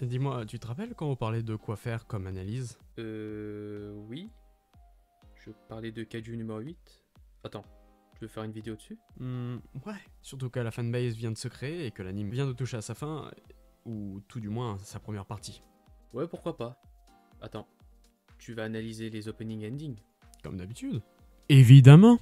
Et dis-moi, tu te rappelles quand on parlait de quoi faire comme analyse? Oui. Je parlais de Kaiju numéro 8. Attends, tu veux faire une vidéo dessus? Ouais. Surtout que la fanbase vient de se créer et que l'anime vient de toucher à sa fin, ou tout du moins sa première partie. Ouais, pourquoi pas. Attends, tu vas analyser les opening endings? Comme d'habitude. Évidemment.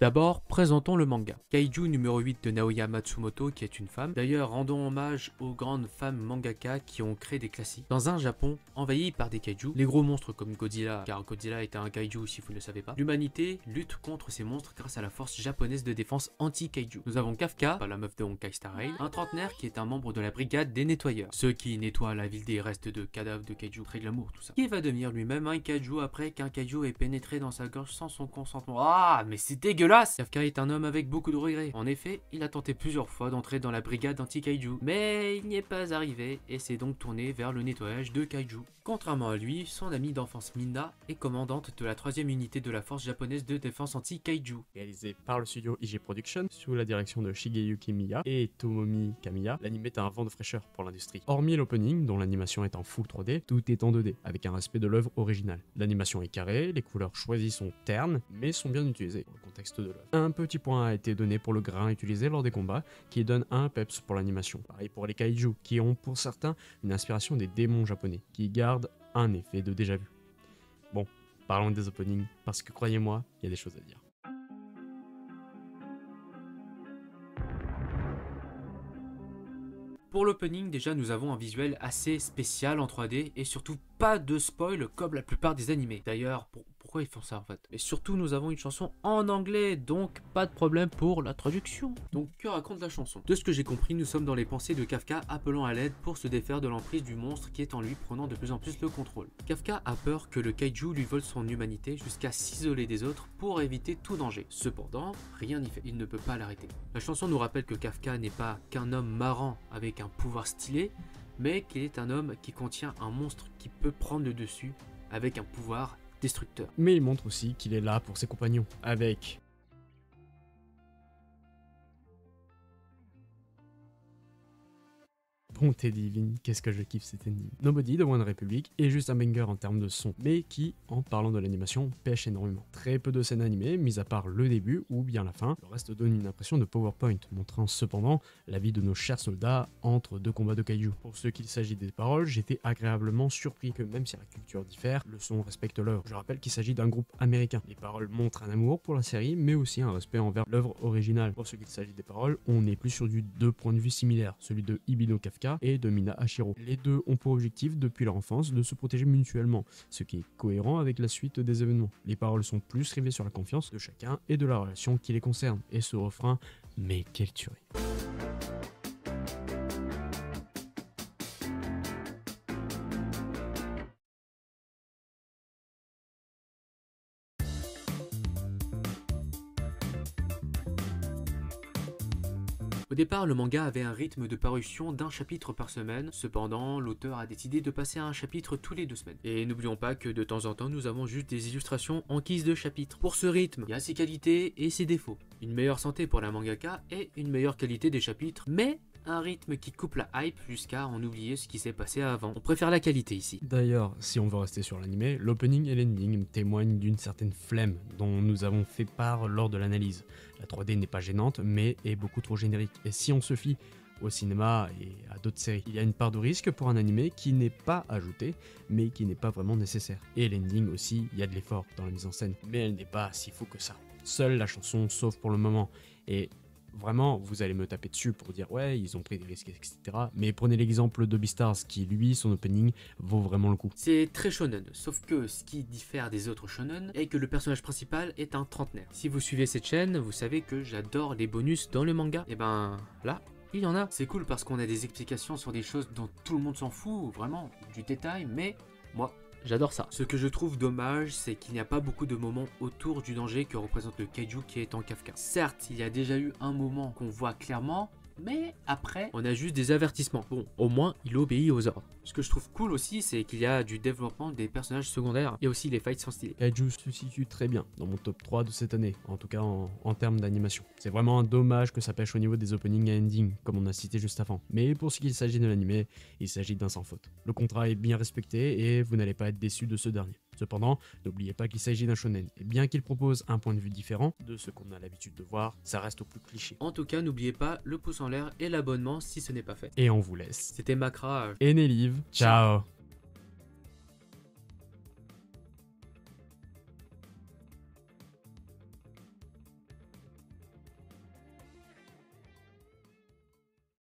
D'abord, présentons le manga. Kaiju numéro 8 de Naoya Matsumoto, qui est une femme. D'ailleurs, rendons hommage aux grandes femmes mangaka qui ont créé des classiques. Dans un Japon envahi par des kaiju, les gros monstres comme Godzilla, car Godzilla était un kaiju si vous ne le savez pas, l'humanité lutte contre ces monstres grâce à la force japonaise de défense anti-kaiju. Nous avons Kafka, pas la meuf de Honkai Star Rail, un trentenaire qui est un membre de la brigade des nettoyeurs, ceux qui nettoient la ville des restes de cadavres de kaiju, très glamour tout ça, qui va devenir lui-même un kaiju après qu'un kaiju ait pénétré dans sa gorge sans son consentement. Ah, mais c'est dégueulasse! Kafka est un homme avec beaucoup de regrets. En effet, il a tenté plusieurs fois d'entrer dans la brigade anti-kaiju, mais il n'y est pas arrivé et s'est donc tourné vers le nettoyage de kaiju. Contrairement à lui, son amie d'enfance Minna est commandante de la 3e unité de la force japonaise de défense anti-kaiju. Réalisé par le studio IG Production, sous la direction de Shigeyuki Miya et Tomomi Kamiya, l'anime est un vent de fraîcheur pour l'industrie. Hormis l'opening, dont l'animation est en full 3D, tout est en 2D, avec un respect de l'œuvre originale. L'animation est carrée, les couleurs choisies sont ternes, mais sont bien utilisées pour le contexte de l'œuvre. Un petit point a été donné pour le grain utilisé lors des combats, qui donne un peps pour l'animation. Pareil pour les kaiju, qui ont pour certains une inspiration des démons japonais, qui gardent un effet de déjà vu. Bon, parlons des openings, parce que croyez-moi, il y a des choses à dire. Pour l'opening, déjà nous avons un visuel assez spécial en 3D et surtout pas de spoil comme la plupart des animés. D'ailleurs, pourquoi ils font ça en fait? Et surtout nous avons une chanson en anglais, donc pas de problème pour la traduction. Donc que raconte la chanson? De ce que j'ai compris, nous sommes dans les pensées de Kafka appelant à l'aide pour se défaire de l'emprise du monstre qui est en lui, prenant de plus en plus le contrôle. Kafka a peur que le kaiju lui vole son humanité jusqu'à s'isoler des autres pour éviter tout danger. Cependant, rien n'y fait, il ne peut pas l'arrêter. La chanson nous rappelle que Kafka n'est pas qu'un homme marrant avec un pouvoir stylé, mais qu'il est un homme qui contient un monstre qui peut prendre le dessus avec un pouvoir destructeur. Mais il montre aussi qu'il est là pour ses compagnons, avec bonté divine, qu'est-ce que je kiffe cet anime. Nobody de One Republic est juste un banger en termes de son, mais qui, en parlant de l'animation, pêche énormément. Très peu de scènes animées, mis à part le début ou bien la fin, le reste donne une impression de PowerPoint, montrant cependant la vie de nos chers soldats entre deux combats de kaiju. Pour ce qu'il s'agit des paroles, j'étais agréablement surpris que même si la culture diffère, le son respecte l'œuvre. Je rappelle qu'il s'agit d'un groupe américain. Les paroles montrent un amour pour la série, mais aussi un respect envers l'œuvre originale. Pour ce qu'il s'agit des paroles, on est plus sur du deux points de vue similaires, celui de Ibino Kafka et de Mina Hashiro. Les deux ont pour objectif depuis leur enfance de se protéger mutuellement, ce qui est cohérent avec la suite des événements. Les paroles sont plus rivées sur la confiance de chacun et de la relation qui les concerne. Et ce refrain, mais quelle tuerie. Au départ, le manga avait un rythme de parution d'un chapitre par semaine, cependant, l'auteur a décidé de passer à un chapitre tous les 2 semaines. Et n'oublions pas que de temps en temps, nous avons juste des illustrations en guise de chapitre. Pour ce rythme, il y a ses qualités et ses défauts. Une meilleure santé pour la mangaka et une meilleure qualité des chapitres, mais un rythme qui coupe la hype jusqu'à en oublier ce qui s'est passé avant. On préfère la qualité ici. D'ailleurs, si on veut rester sur l'anime, l'opening et l'ending témoignent d'une certaine flemme dont nous avons fait part lors de l'analyse. La 3D n'est pas gênante, mais est beaucoup trop générique. Et si on se fie au cinéma et à d'autres séries, il y a une part de risque pour un animé qui n'est pas ajouté, mais qui n'est pas vraiment nécessaire. Et l'ending aussi, il y a de l'effort dans la mise en scène, mais elle n'est pas si fou que ça. Seule la chanson sauve pour le moment. Et vraiment, vous allez me taper dessus pour dire ouais, ils ont pris des risques, etc. Mais prenez l'exemple de Beastars qui, lui, son opening vaut vraiment le coup. C'est très shonen, sauf que ce qui diffère des autres shonen est que le personnage principal est un trentenaire. Si vous suivez cette chaîne, vous savez que j'adore les bonus dans le manga. Et ben là, il y en a. C'est cool parce qu'on a des explications sur des choses dont tout le monde s'en fout, vraiment, du détail, mais moi, j'adore ça. Ce que je trouve dommage, c'est qu'il n'y a pas beaucoup de moments autour du danger que représente le kaiju qui est en Kafka. Certes, il y a déjà eu un moment qu'on voit clairement, mais après, on a juste des avertissements. Bon, au moins, il obéit aux ordres. Ce que je trouve cool aussi, c'est qu'il y a du développement des personnages secondaires et aussi les fights sont stylés. Kaiju se situe très bien dans mon top 3 de cette année, en tout cas en termes d'animation. C'est vraiment un dommage que ça pêche au niveau des openings et endings, comme on a cité juste avant. Mais pour ce qu'il s'agit de l'animé, il s'agit d'un sans faute. Le contrat est bien respecté et vous n'allez pas être déçu de ce dernier. Cependant, n'oubliez pas qu'il s'agit d'un shonen, et bien qu'il propose un point de vue différent de ce qu'on a l'habitude de voir, ça reste au plus cliché. En tout cas, n'oubliez pas le pouce en l'air et l'abonnement si ce n'est pas fait. Et on vous laisse. C'était Macra. Et Nelive, ciao.